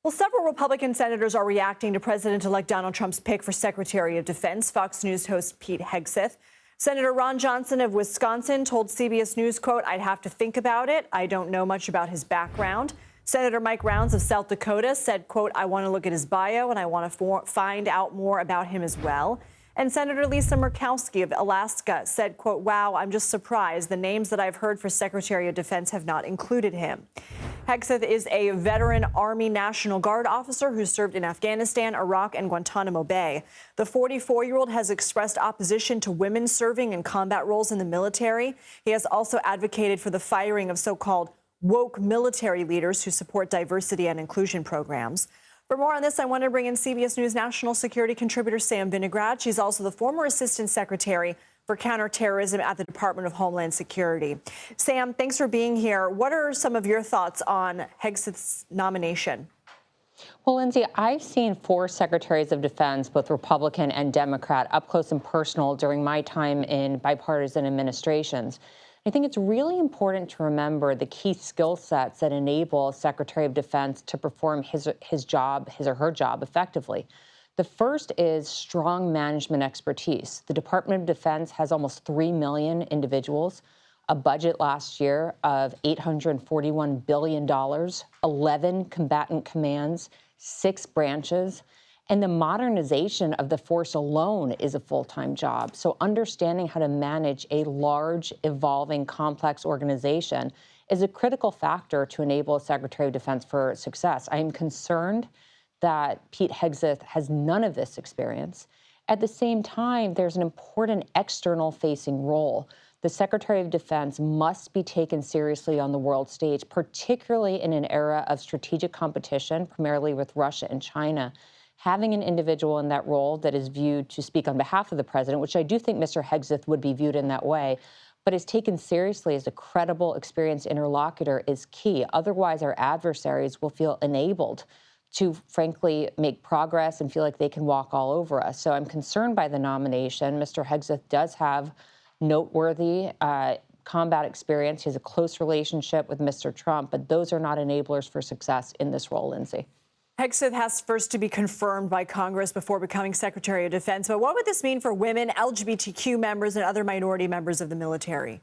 Well, several Republican senators are reacting to President-elect Donald Trump's pick for Secretary of Defense. Fox News host Pete Hegseth. Senator Ron Johnson of Wisconsin told CBS News, quote, "I'd have to think about it. I don't know much about his background." Senator Mike Rounds of South Dakota said, quote, "I want to look at his bio and I want to find out more about him as well." And Senator Lisa Murkowski of Alaska said, quote, "Wow, I'm just surprised. The names that I've heard for Secretary of Defense have not included him." Hegseth is a veteran Army National Guard officer who served in Afghanistan, Iraq, and Guantanamo Bay. The 44-year-old has expressed opposition to women serving in combat roles in the military. He has also advocated for the firing of so-called woke military leaders who support diversity and inclusion programs. For more on this, I want to bring in CBS News national security contributor Sam Vinograd. She's also the former assistant secretary for counterterrorism at the Department of Homeland Security. Sam, thanks for being here. What are some of your thoughts on Hegseth's nomination? Well, Lindsay, I've seen 4 secretaries of defense, both Republican and Democrat, up close and personal during my time in bipartisan administrations. I think it's really important to remember the key skill sets that enable a Secretary of Defense to perform his or her job effectively. The first is strong management expertise. The Department of Defense has almost 3 million individuals, a budget last year of $841 billion, 11 combatant commands, 6 branches. And the modernization of the force alone is a full-time job. So understanding how to manage a large, evolving, complex organization is a critical factor to enable a Secretary of Defense for success. I am concerned that Pete Hegseth has none of this experience. At the same time, there's an important external-facing role. The Secretary of Defense must be taken seriously on the world stage, particularly in an era of strategic competition, primarily with Russia and China. Having an individual in that role that is viewed to speak on behalf of the president, which I do think Mr. Hegseth would be viewed in that way, but is taken seriously as a credible, experienced interlocutor is key. Otherwise, our adversaries will feel enabled to, frankly, make progress and feel like they can walk all over us. So I'm concerned by the nomination. Mr. Hegseth does have noteworthy combat experience. He has a close relationship with Mr. Trump, but those are not enablers for success in this role, Lindsay. Hegseth has first to be confirmed by Congress before becoming Secretary of Defense. But what would this mean for women, LGBTQ members, and other minority members of the military?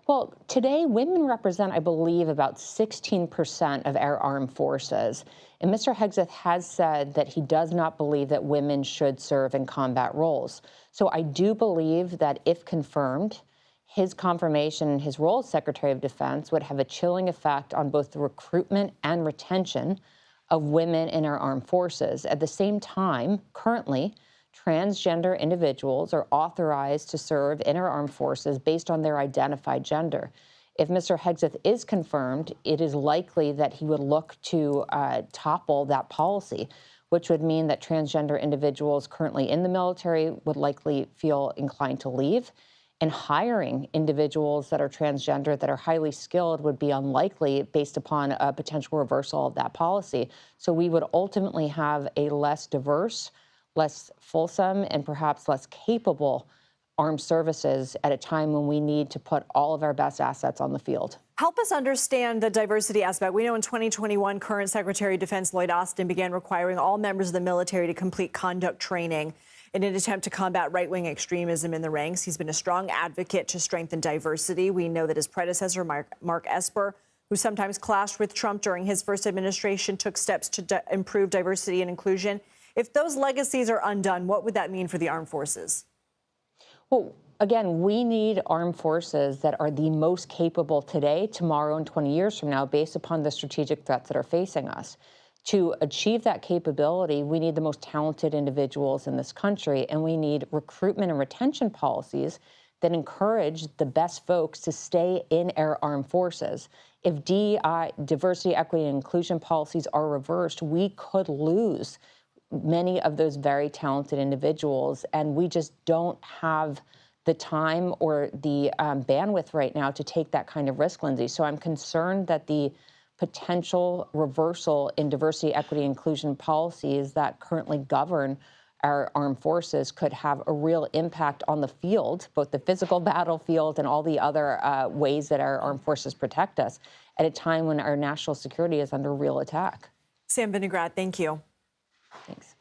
Well, today, women represent, I believe, about 16% of our armed forces. And Mr. Hegseth has said that he does not believe that women should serve in combat roles. So I do believe that if confirmed, his confirmation in his role as Secretary of Defense would have a chilling effect on both the recruitment and retention of women in our armed forces. At the same time, currently, transgender individuals are authorized to serve in our armed forces based on their identified gender. If Mr. Hegseth is confirmed, it is likely that he would look to topple that policy, which would mean that transgender individuals currently in the military would likely feel inclined to leave. And hiring individuals that are transgender, that are highly skilled, would be unlikely based upon a potential reversal of that policy. So we would ultimately have a less diverse, less fulsome, and perhaps less capable armed services at a time when we need to put all of our best assets on the field. Help us understand the diversity aspect. We know in 2021, current Secretary of Defense Lloyd Austin began requiring all members of the military to complete conduct training in an attempt to combat right-wing extremism in the ranks. He's been a strong advocate to strengthen diversity. We know that his predecessor, Mark Esper, who sometimes clashed with Trump during his first administration, took steps to improve diversity and inclusion. If those legacies are undone, what would that mean for the armed forces? Well, again, we need armed forces that are the most capable today, tomorrow, and 20 years from now, based upon the strategic threats that are facing us. To achieve that capability, we need the most talented individuals in this country, and we need recruitment and retention policies that encourage the best folks to stay in our armed forces. If DEI, diversity, equity, and inclusion policies are reversed, we could lose many of those very talented individuals, and we just don't have the time or the bandwidth right now to take that kind of risk, Lindsay. So I'm concerned that the potential reversal in diversity, equity, inclusion policies that currently govern our armed forces could have a real impact on the field, both the physical battlefield and all the other ways that our armed forces protect us at a time when our national security is under real attack. Sam Vinograd, thank you. Thanks.